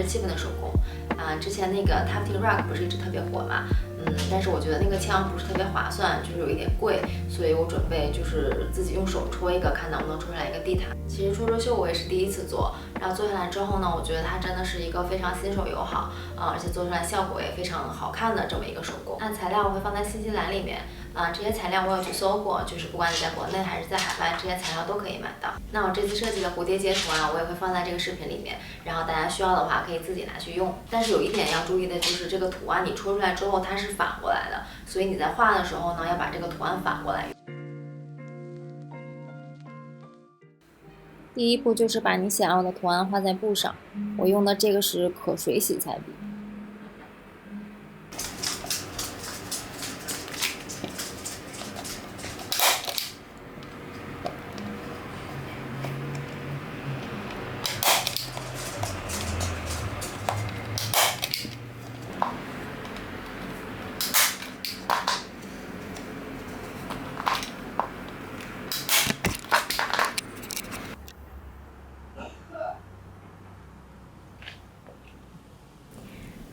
气氛的手工。之前那个 Tufting Rug 不是一直特别火嘛，但是我觉得那个枪不是特别划算，就是有一点贵，所以我准备就是自己用手戳一个，看能不能戳出来一个地毯。其实戳戳绣我也是第一次做，然后做下来之后呢，我觉得它真的是一个非常新手友好，而且做出来效果也非常好看的这么一个手工。那材料我会放在信息栏里面。这些材料我有去搜过，就是不管你在国内还是在海外，这些材料都可以买到。那我这次设计的蝴蝶结图我也会放在这个视频里面，然后大家需要的话可以自己拿去用。但是有一点要注意的就是这个图你戳出来之后它是反过来的，所以你在画的时候呢，要把这个图案反过来。第一步就是把你想要的图案画在布上，我用的这个是可水洗彩笔。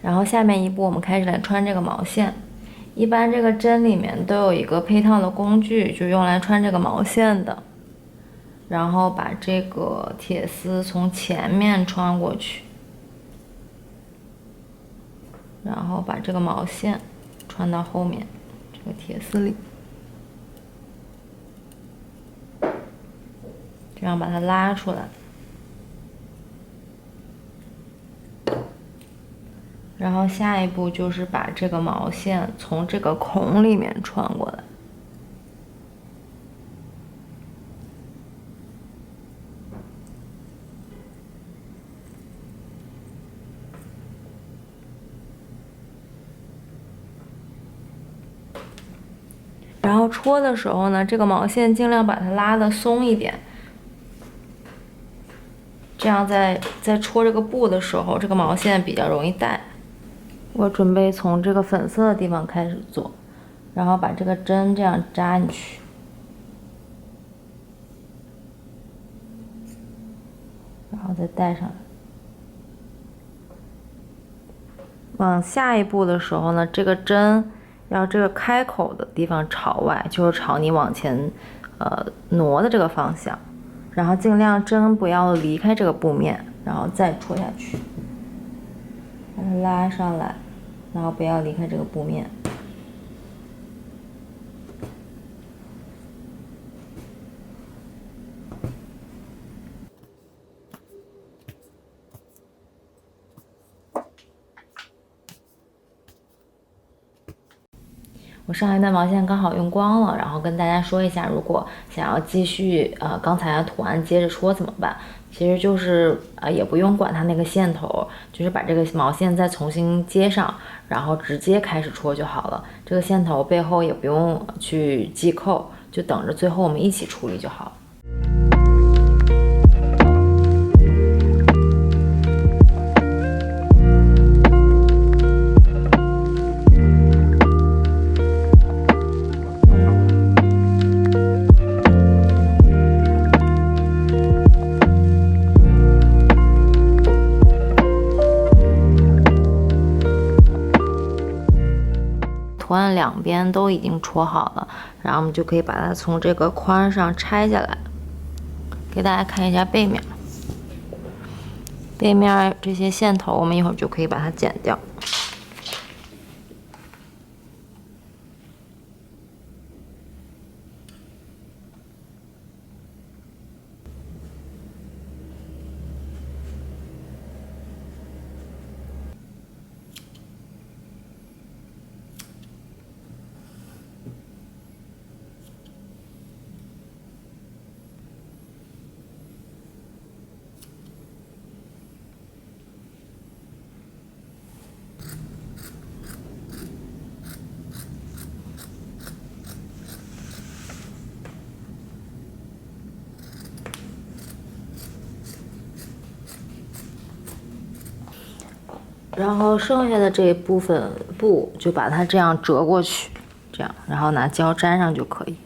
然后下面一步，我们开始来穿这个毛线。一般这个针里面都有一个配套的工具，就用来穿这个毛线的。然后把这个铁丝从前面穿过去，然后把这个毛线穿到后面这个铁丝里，这样把它拉出来。然后下一步就是把这个毛线从这个孔里面穿过来。然后戳的时候呢，这个毛线尽量把它拉得松一点，这样在戳这个布的时候，这个毛线比较容易带。我准备从这个粉色的地方开始做，然后把这个针这样扎进去，然后再带上来。往下一步的时候呢，这个针要这个开口的地方朝外，就是朝你往前挪的这个方向，然后尽量针不要离开这个布面，然后再戳下去，把它拉上来，然后不要离开这个布面。我上一段毛线刚好用光了，然后跟大家说一下，如果想要继续刚才的图案接着戳怎么办？其实就是也不用管它那个线头，就是把这个毛线再重新接上，然后直接开始戳就好了。这个线头背后也不用去系扣，就等着最后我们一起处理就好了。图案两边都已经戳好了，然后我们就可以把它从这个框上拆下来，给大家看一下背面。背面这些线头，我们一会儿就可以把它剪掉。然后剩下的这一部分布就把它这样折过去，这样，然后拿胶粘上就可以。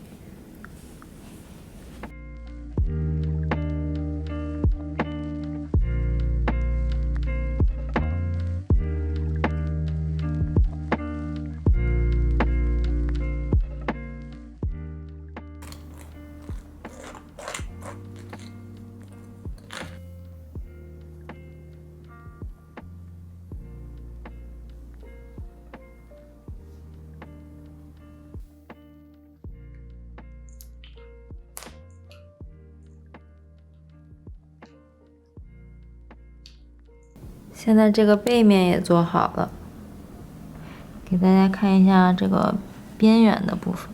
现在这个背面也做好了，给大家看一下这个边缘的部分。